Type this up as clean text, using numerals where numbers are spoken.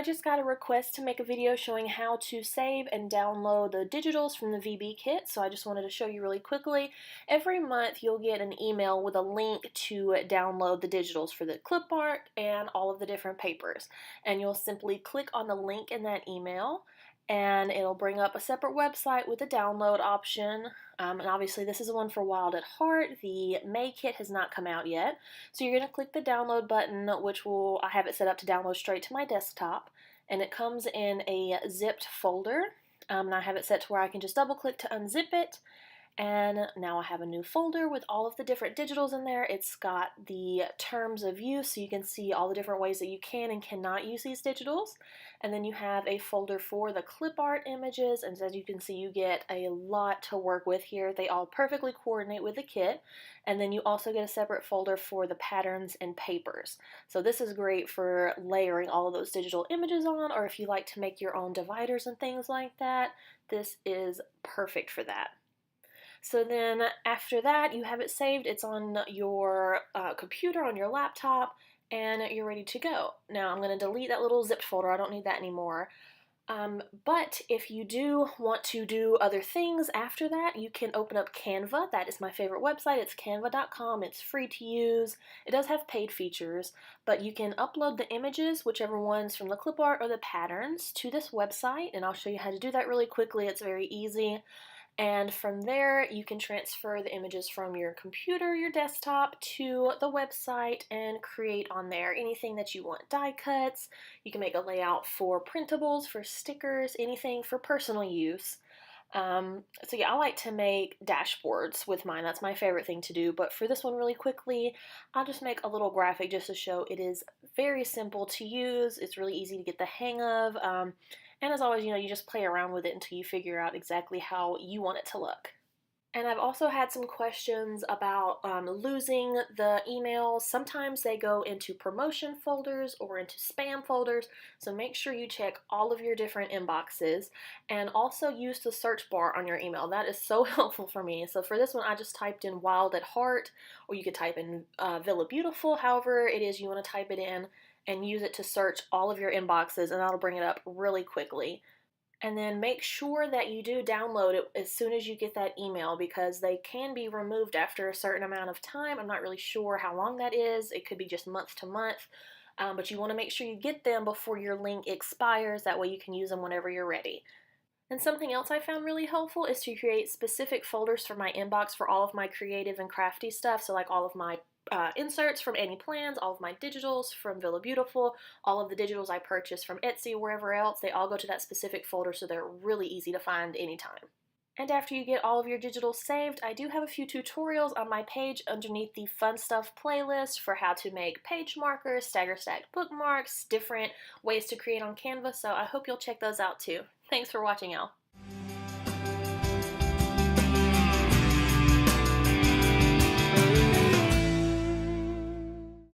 just got a request to make a video showing how to save and download the digitals from the VB kit, so I just wanted to show you really quickly. Every month you'll get an email with a link to download the digitals for the clip art and all of the different papers. And you'll simply click on the link in that email and it'll bring up a separate website with a download option. And obviously this is the one for Wild at Heart. The May kit has not come out yet. So you're going to click the download button, which I have it set up to download straight to my desktop. And it comes in a zipped folder. And I have it set to where I can just double click to unzip it. And now I have a new folder with all of the different digitals in there. It's got the terms of use, so you can see all the different ways that you can and cannot use these digitals. And then you have a folder for the clip art images, and as you can see, you get a lot to work with here. They all perfectly coordinate with the kit. And then you also get a separate folder for the patterns and papers. So this is great for layering all of those digital images on, or if you like to make your own dividers and things like that, this is perfect for that. So then after that, you have it saved. It's on your computer, on your laptop, and you're ready to go. Now I'm going to delete that little zipped folder. I don't need that anymore. But if you do want to do other things after that, you can open up Canva. That is my favorite website. It's canva.com. It's free to use. It does have paid features, but you can upload the images, whichever ones from the clip art or the patterns, to this website, and I'll show you how to do that really quickly. It's very easy. And from there, you can transfer the images from your computer, your desktop, to the website and create on there anything that you want. Die cuts, you can make a layout for printables, for stickers, anything for personal use. So yeah, I like to make dashboards with mine. That's my favorite thing to do. But for this one really quickly, I'll just make a little graphic just to show it is very simple to use. It's really easy to get the hang of. And as always, you just play around with it until you figure out exactly how you want it to look. And I've also had some questions about losing the emails. Sometimes they go into promotion folders or into spam folders, so make sure you check all of your different inboxes and also use the search bar on your email. That is so helpful for me. So for this one, I just typed in Wild at Heart, or you could type in VillabeauTIFFul, however it is you want to type it in, and use it to search all of your inboxes, and that'll bring it up really quickly. And then make sure that you do download it as soon as you get that email, because they can be removed after a certain amount of time. I'm not really sure how long that is. It could be just month to month, but you want to make sure you get them before your link expires. That way you can use them whenever you're ready. And something else I found really helpful is to create specific folders for my inbox for all of my creative and crafty stuff. So like all of my inserts from Any Plans, all of my digitals from VillabeauTIFFul, all of the digitals I purchased from Etsy or wherever else, they all go to that specific folder, so they're really easy to find anytime. And after you get all of your digitals saved, I do have a few tutorials on my page underneath the Fun Stuff playlist for how to make page markers, stagger stacked bookmarks, different ways to create on Canva, so I hope you'll check those out too. Thanks for watching, y'all.